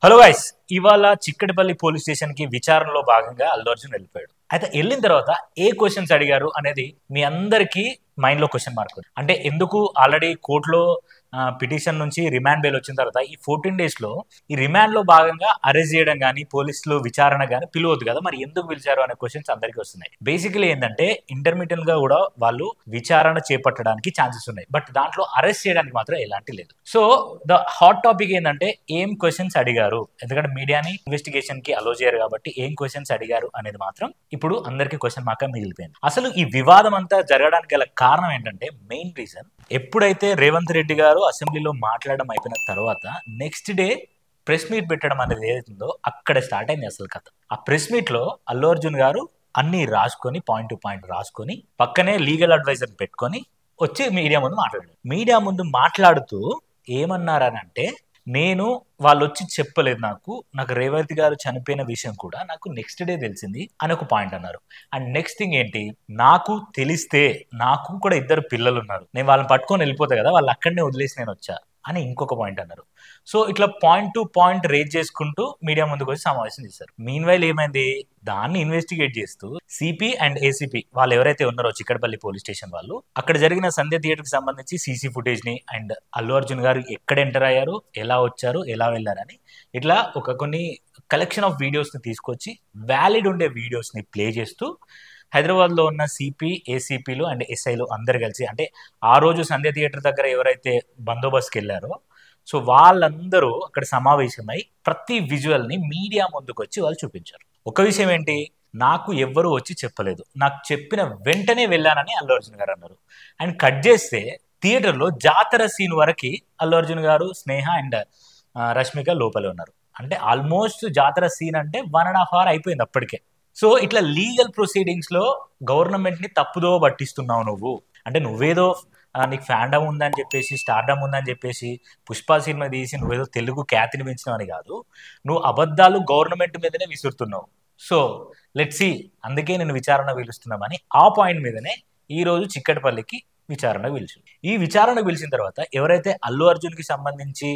Hello guys, ఇవాళ Chikkadpally police station కి విచారణలో భాగంగా అల్లు అర్జున్ వెళ్ళిపోయాడు. అయితే వెళ్ళిన తర్వాత ఏ క్వశ్చన్స్ అడిగారు అనేది మీ అందరికీ మైండ్ లో క్వశ్చన్ మార్క్ ఉంది. అంటే ఎందుకు ఆల్రెడీ కోర్టులో పిటిషన్ నుంచి రిమాండ్ బెయిల్ వచ్చిన తర్వాత ఈ 14 days లో ఈ రిమాండ్ లో భాగంగా అరెస్ట్ చేయడం కానీ పోలీసులు విచారణ కానీ పిలవద్దు కదా, మరి ఎందుకు పిలిచారు అనే క్వశ్చన్స్ అందరికీ వస్తున్నాయి. బేసికలీ ఏంటంటే ఇంటర్మీడియట్ గా కూడా వాళ్ళు విచారణ చేపట్టడానికి ఛాన్సెస్ ఉన్నాయి, బట్ దాంట్లో అరెస్ట్ చేయడానికి మాత్రం ఎలాంటి లేదు. సో ద హాట్ టాపిక్ ఏంటంటే ఏం క్వశ్చన్స్ అడిగారు, ఎందుకంటే మీడియాని ఇన్వెస్టిగేషన్ కి అలో చేయరు కాబట్టి ఏం క్వశ్చన్స్ అడిగారు అనేది మాత్రం ఇప్పుడు అందరికీ క్వశ్చన్ మార్క్ మిగిలిపోయింది. అసలు ఈ వివాదం అంతా జరగడానికి గల కారణం ఏంటంటే మెయిన్ రీజన్, ఎప్పుడైతే రేవంత్ రెడ్డి గారు అసెంబ్లీలో మాట్లాడడం అయిపోయిన తర్వాత నెక్స్ట్ డే ప్రెస్ మీట్ పెట్టడం అనేది ఏదైతుందో అక్కడ స్టార్ట్ అయింది అసలు కథ. ఆ ప్రెస్ మీట్ లో అల్లు అర్జున్ గారు అన్ని రాసుకొని పాయింట్ టు పాయింట్ రాసుకొని పక్కనే లీగల్ అడ్వైజర్ పెట్టుకొని వచ్చి మీడియా ముందు మాట్లాడారు. మీడియా ముందు మాట్లాడుతూ ఏమన్నారనంటే, నేను వాళ్ళు వచ్చి చెప్పలేదు, నాకు రేవంత్ గారు చనిపోయిన విషయం కూడా నాకు నెక్స్ట్ డే తెలిసింది అని ఒక పాయింట్ అన్నారు. అండ్ నెక్స్ట్ థింగ్ ఏంటి, నాకు తెలిస్తే నాకు కూడా 2 పిల్లలు ఉన్నారు, నేను వాళ్ళని పట్టుకొని వెళ్ళిపోతా కదా, వాళ్ళు అక్కడనే వదిలేసి నేను వచ్చా అని ఇంకొక పాయింట్ అన్నారు. సో ఇట్లా పాయింట్ టు పాయింట్ రేజ్ చేసుకుంటూ మీడియా ముందుకు వచ్చి సమావేశం చేశారు. మీన్ వైల్ ఏమైంది, దాన్ని ఇన్వెస్టిగేట్ చేస్తూ సిపి అండ్ ఏసీపీ వాళ్ళు ఎవరైతే ఉన్నారో చిక్కడపల్లి పోలీస్ స్టేషన్ వాళ్ళు, అక్కడ జరిగిన సంధ్య థియేటర్ కి సంబంధించి సీసీ ఫుటేజ్ ని అండ్ అల్లు అర్జున్ గారు ఎక్కడ ఎంటర్ అయ్యారు, ఎలా వచ్చారు, ఎలా వెళ్ళారని ఇట్లా కొన్ని కలెక్షన్ ఆఫ్ వీడియోస్ ని తీసుకొచ్చి వ్యాలిడ్ ఉండే వీడియోస్ ని ప్లే చేస్తూ హైదరాబాద్ లో ఉన్న సిపి, ఏసీపీలు అండ్ ఎస్ఐలు అందరు కలిసి, అంటే ఆ రోజు సంధ్య థియేటర్ దగ్గర ఎవరైతే బందోబస్తుకి వెళ్ళారో సో వాళ్ళందరూ అక్కడ సమావేశమై ప్రతి విజువల్ ని మీడియా ముందుకు వచ్చి వాళ్ళు చూపించారు. ఒక విషయం ఏంటి, నాకు ఎవ్వరూ వచ్చి చెప్పలేదు, నాకు చెప్పిన వెంటనే వెళ్ళానని అల్లు అర్జున్ గారు అన్నారు. అండ్ కట్ చేస్తే థియేటర్లో జాతర సీన్ వరకు అల్లు అర్జున్ గారు, స్నేహ అండ్ రష్మిక లోపలే ఉన్నారు. అంటే ఆల్మోస్ట్ జాతర సీన్ అంటే 1.5 hour అయిపోయింది అప్పటికే. సో ఇట్లా లీగల్ ప్రొసీడింగ్స్ లో గవర్నమెంట్ ని తప్పుదో పట్టిస్తున్నావు నువ్వు, అంటే నువ్వేదో నీకు ఫ్యాండమ్ ఉందని చెప్పేసి, స్టార్డమ్ ఉందని చెప్పేసి పుష్ప సినిమా తీసి నువ్వేదో తెలుగు ఖ్యాతిని పెంచినావు అని కాదు, నువ్వు అబద్ధాలు గవర్నమెంట్ మీదనే విసురుతున్నావు. సో లెట్స్ సీ, అందుకే నేను విచారణ పిలుస్తున్నామని ఆ పాయింట్ మీదనే ఈ రోజు చిక్కడపల్లికి విచారణకు పిలిచారు. ఈ విచారణకు పిలిచిన తర్వాత ఎవరైతే అల్లు అర్జున్ కి సంబంధించి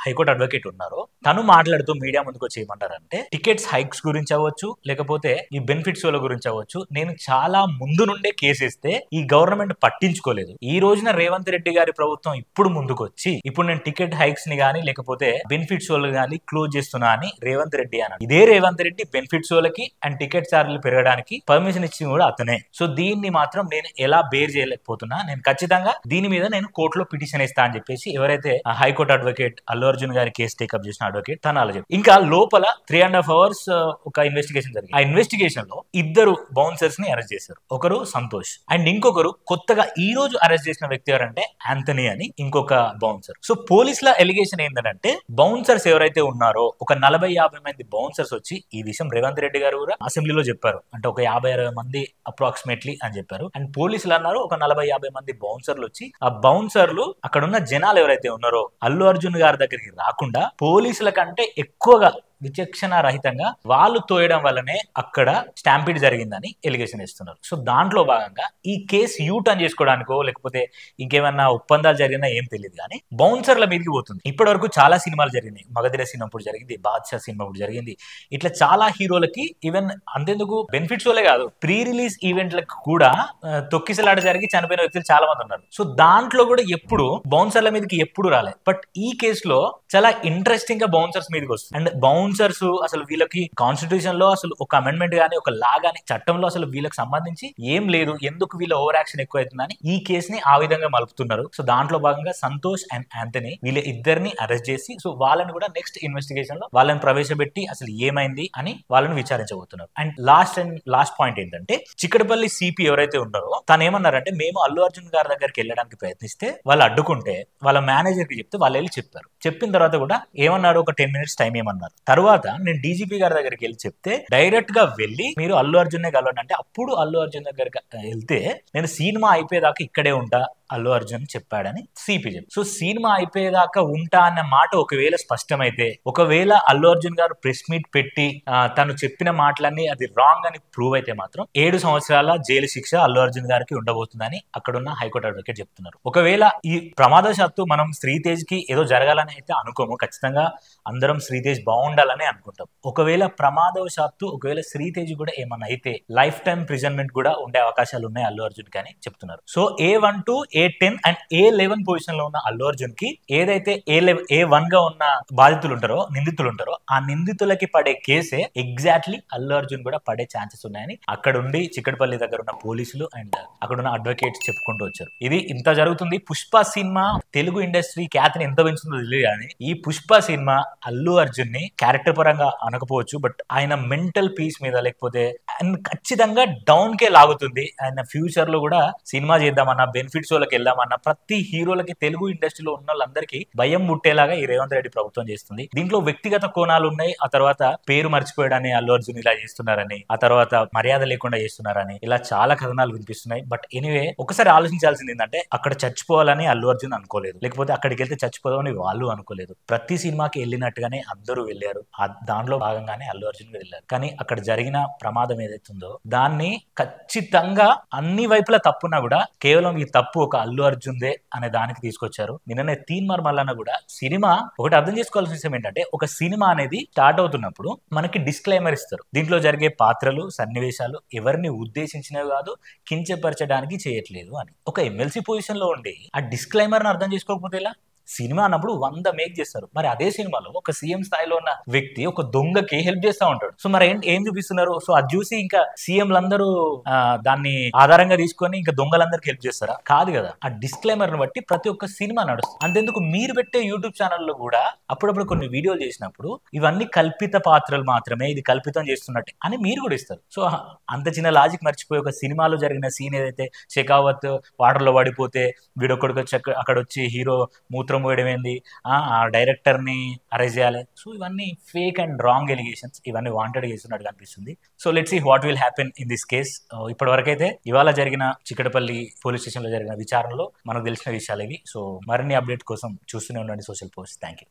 హైకోర్టు అడ్వకేట్ ఉన్నారో తను మాట్లాడుతూ మీడియా ముందుకు వచ్చి ఏమంటారంటే, టికెట్స్ హైక్స్ గురించి అవ్వచ్చు, లేకపోతే ఈ బెనిఫిట్స్ గురించి అవ్వచ్చు, నేను చాలా ముందు నుండే కేసేస్తే ఈ గవర్నమెంట్ పట్టించుకోలేదు, ఈ రోజున రేవంత్ రెడ్డి గారి ప్రభుత్వం ఇప్పుడు ముందుకు వచ్చి ఇప్పుడు నేను టికెట్ హైక్స్ ని గానీ లేకపోతే బెనిఫిట్స్ కానీ క్లోజ్ చేస్తున్నా అని రేవంత్ రెడ్డి అన్నాడు. ఇదే రేవంత్ రెడ్డి బెనిఫిట్స్ వాళ్ళకి అండ్ టికెట్ ఛార్జీలు పెరగడానికి పర్మిషన్ ఇచ్చింది కూడా అతనే. సో దీన్ని మాత్రం నేను ఎలా బేర్ చేయలేకపోతున్నా, నేను ఖచ్చితంగా దీని మీద నేను కోర్టులో పిటిషన్ ఇస్తా అని చెప్పేసి ఎవరైతే హైకోర్టు అడ్వకేట్ అల్లు అర్జున్ గారి కేసు టేకప్ చేసిన అడ్వకేట్ తను అలా చెప్పి, ఇంకా లోపల 3.5 hours ఒక ఇన్వెస్టిగేషన్ జరిగింది. ఆ ఇన్వెస్టిగేషన్ లో 2 బౌన్సర్స్ ని అరెస్ట్ చేశారు. ఒకరు సంతోష్ అండ్ ఇంకొకరు కొత్తగా ఈ రోజు అరెస్ట్ చేసిన వ్యక్తి ఎవరంటే యాంథనీ అని ఇంకొక బౌన్సర్. సో పోలీసుల ఎలిగేషన్ ఏంటంటే, బౌన్సర్స్ ఎవరైతే ఉన్నారో ఒక 40-50 మంది బౌన్సర్స్ వచ్చి ఈ విషయం రేవంత్ రెడ్డి గారు కూడా అసెంబ్లీలో చెప్పారు, అంటే ఒక 50-60 మంది అప్రాక్సిమేట్లీ అని చెప్పారు. అండ్ పోలీసులు అన్నారు ఒక 40-50 మంది బౌన్సర్లు వచ్చి ఆ బౌన్సర్లు అక్కడ ఉన్న జనాలు ఎవరైతే ఉన్నారో అల్లు అర్జున్ గారి దగ్గరికి రాకుండా పోలీసుల కంటే ఎక్కువగా విచక్షణ రహితంగా వాళ్ళు తోయడం వల్లనే అక్కడ స్టాంపీడ్ జరిగిందని ఎలిగేషన్ ఇస్తున్నారు. సో దాంట్లో భాగంగా ఈ కేసు యూ టర్న్ చేసుకోవడానికో లేకపోతే ఇంకేమన్నా ఒప్పందాలు జరిగినా ఏం తెలియదు, కానీ బౌన్సర్ల మీదకి పోతుంది. ఇప్పటి వరకు చాలా సినిమాలు జరిగినాయి, మగధీర సినిమా ఇప్పుడు జరిగింది, బాద్షా సినిమా ఇప్పుడు జరిగింది, ఇట్లా చాలా హీరోలకి ఈవెన్ అంతెందుకు బెనిఫిట్స్ వాళ్ళే కాదు ప్రీ రిలీజ్ ఈవెంట్లకు కూడా తొక్కిసలాట జరిగి చనిపోయిన వ్యక్తులు చాలా మంది ఉన్నారు. సో దాంట్లో కూడా ఎప్పుడు బౌన్సర్ల మీదకి ఎప్పుడు రాలేదు, బట్ ఈ కేసులో చాలా ఇంట్రెస్టింగ్ గా బౌన్సర్స్ మీదకి వస్తుంది. అండ్ బౌన్సర్స్ అసలు వీళ్ళకి కాన్స్టిట్యూషన్ లో అసలు ఒక అమెండ్మెంట్ గానీ ఒక లా గానీ చట్టంలో అసలు వీళ్ళకి సంబంధించి ఏం లేదు, ఎందుకు వీళ్ళ ఓవర్ యాక్షన్ ఎక్కువ అవుతుందని ఈ కేసుని ఆ విధంగా మలుపుతున్నారు. సో దాంట్లో భాగంగా సంతోష్ అండ్ యాంథనీ వీళ్ళ ఇద్దరిని అరెస్ట్ చేసి సో వాళ్ళని కూడా నెక్స్ట్ ఇన్వెస్టిగేషన్ లో వాళ్ళని ప్రవేశపెట్టి అసలు ఏమైంది అని వాళ్ళని విచారించబోతున్నారు. అండ్ లాస్ట్ పాయింట్ ఏంటంటే, చిక్కడపల్లి సిపి ఎవరైతే ఉన్నారో తను ఏమన్నారంటే, మేము అల్లు అర్జున్ గారి దగ్గరికి వెళ్ళడానికి ప్రయత్నిస్తే వాళ్ళు అడ్డుకుంటే వాళ్ళ మేనేజర్ కి చెప్తే వాళ్ళు వెళ్ళి చెప్పారు. చెప్పిన తర్వాత కూడా ఏమన్నారు, ఒక 10 minutes టైం ఏమన్నారు. తర్వాత తర్వాత నేను డీజీపీ గారి దగ్గరికి వెళ్ళి చెప్తే డైరెక్ట్ గా వెళ్ళి మీరు అల్లు అర్జున్ కలవండి అంటే అప్పుడు అల్లు అర్జున్ దగ్గరికి వెళ్తే నేను సినిమా అయిపోయేదాకా ఇక్కడే ఉంటా అల్లు అర్జున్ చెప్పాడని సిపి చెప్పి. సో సినిమా అయిపోయేదాకా ఉంటా అన్న మాట ఒకవేళ స్పష్టమైతే, ఒకవేళ అల్లు అర్జున్ గారు ప్రెస్ మీట్ పెట్టి తను చెప్పిన మాటలన్నీ అది రాంగ్ అని ప్రూవ్ అయితే మాత్రం 7 సంవత్సరాల జైలు శిక్ష అల్లు అర్జున్ గారికి ఉండబోతుందని అక్కడున్న హైకోర్టు అడ్వకేట్ చెప్తున్నారు. ఒకవేళ ఈ ప్రమాదవశాత్తు మనం శ్రీతేజ్ కి ఏదో జరగాలని అయితే అనుకోము, ఖచ్చితంగా అందరం శ్రీతేజ్ బాగుండాలని అనుకుంటాం. ఒకవేళ ప్రమాదవశాత్తు ఒకవేళ శ్రీతేజ్ కూడా ఏమన్నా అయితే లైఫ్ టైం ప్రిజన్మెంట్ కూడా ఉండే అవకాశాలు ఉన్నాయి అల్లు అర్జున్ కి అని చెప్తున్నారు. So A1 to A10 and A11 position లో ఉన్న అల్లు అర్జున్ కి ఏదైతే A1 గా ఉన్న బాధితులు ఉంటారో, నిందితులు ఉంటారో, ఆ నిందితులకి పడే కేసే ఎగ్జాక్ట్లీ అల్లు అర్జున్ కూడా పడే ఛాన్సెస్ ఉన్నాయని అక్కడ ఉండి చిక్కడపల్లి దగ్గర ఉన్న పోలీసులు అండ్ అక్కడ ఉన్న అడ్వకేట్స్ చెప్పుకుంటూ వచ్చారు. ఇది ఇంత జరుగుతుంది. పుష్ప సినిమా తెలుగు ఇండస్ట్రీ ఖ్యాతిని ఎంత పెంచుతుందో తెలియదు కానీ ఈ పుష్ప సినిమా అల్లు అర్జున్ ని క్యారెక్టర్ పరంగా అనకపోవచ్చు, బట్ ఆయన మెంటల్ పీస్ మీద లేకపోతే ఖచ్చితంగా డౌన్ కే లాగుతుంది. ఆయన ఫ్యూచర్ లో కూడా సినిమా చేద్దామన్నా, బెనిఫిట్స్ వాళ్ళకి వెళ్దామన్నా ప్రతి హీరోలకి తెలుగు ఇండస్ట్రీలో ఉన్న వాళ్ళందరికీ భయం ముట్టేలాగా ఈ రేవంత్ రెడ్డి ప్రభుత్వం చేస్తుంది. దీంట్లో వ్యక్తిగత కోణాలు ఉన్నాయి. ఆ తర్వాత పేరు మర్చిపోయాడని అల్లు అర్జున్ ఇలా చేస్తున్నారని, ఆ తర్వాత మర్యాద లేకుండా చేస్తున్నారని ఇలా చాలా కథనాలు వినిపిస్తున్నాయి. బట్ ఎనీవే ఒకసారి ఆలోచించాల్సింది ఏంటంటే అక్కడ చచ్చిపోవాలని అల్లు అర్జున్ అనుకోలేదు, లేకపోతే అక్కడికి వెళ్తే చచ్చిపోదామని వాళ్ళు అనుకోలేదు. ప్రతి సినిమాకి వెళ్ళినట్టుగానే అందరూ వెళ్ళారు, దాంట్లో భాగంగానే అల్లు అర్జున్ వెళ్ళారు. కానీ అక్కడ జరిగిన ప్రమాదం ఏదైతుందో దాన్ని ఖచ్చితంగా అన్ని వైపులా తప్పున్నా కూడా కేవలం ఈ తప్పు ఒక అల్లు అర్జున్దే అనే దానికి తీసుకొచ్చారు. నిన్ననే తీన్మార్ మల్లన్న కూడా సినిమా ఒకటి అర్థం చేసుకోవాల్సిన విషయం ఏంటంటే ఒక సినిమా అనేది స్టార్ట్ అవుతున్నప్పుడు మనకి డిస్క్లైమర్ ఇస్తారు. దీంట్లో జరిగే పాత్రలు, సన్నివేశాలు ఎవరిని ఉద్దేశించినవి కాదు, కించపరచడానికి చేయట్లేదు అని. ఒక ఎమ్మెల్సీ పొజిషన్ లో ఉండి ఆ డిస్క్లైమర్ ని అర్థం చేసుకోకపోతే ఎలా? సినిమా అన్నప్పుడు 100 మేక్ చేస్తారు. మరి అదే సినిమాలో ఒక సీఎం స్థాయిలో ఉన్న వ్యక్తి ఒక దొంగకి హెల్ప్ చేస్తా ఉంటాడు. సో మరి ఏం చూపిస్తున్నారు? సో అది చూసి ఇంకా సీఎంలందరూ దాన్ని ఆధారంగా తీసుకొని ఇంకా దొంగలందరికి హెల్ప్ చేస్తారా? కాదు కదా. ఆ డిస్క్లైమర్ ని బట్టి ప్రతి ఒక్క సినిమా నడుస్తుంది. అంతెందుకు మీరు పెట్టే యూట్యూబ్ ఛానల్లో కూడా అప్పుడప్పుడు కొన్ని వీడియోలు చేసినప్పుడు ఇవన్నీ కల్పిత పాత్రలు మాత్రమే, ఇది కల్పితం చేస్తున్నట్టు అని మీరు కూడా ఇస్తారు. సో అంత చిన్న లాజిక్ మర్చిపోయి ఒక సినిమాలో జరిగిన సీన్ ఏదైతే షెకావత్ వాటర్ లో పడిపోతే వీడొక్కడికి వచ్చి అక్కడ వచ్చి హీరో మూత్రం పోయడం ఏంది, ఆ డైరెక్టర్ ని అరెస్ట్ చేయాలి. సో ఇవన్నీ ఫేక్ అండ్ రాంగ్ ఎలిగేషన్స్, ఇవన్నీ వాంటెడ్ చేస్తున్నట్టు కనిపిస్తుంది. So let's see what will happen in this case. ఇప్పటి వరకైతే ఇవాళ జరిగిన చిక్కడపల్లి పోలీస్ స్టేషన్ లో జరిగిన విచారణలో మనకు తెలిసిన విషయాలు ఇవి. సో మరిన్ని అప్డేట్ కోసం చూస్తూనే ఉండండి సోషల్ పోస్ట్. Thank you.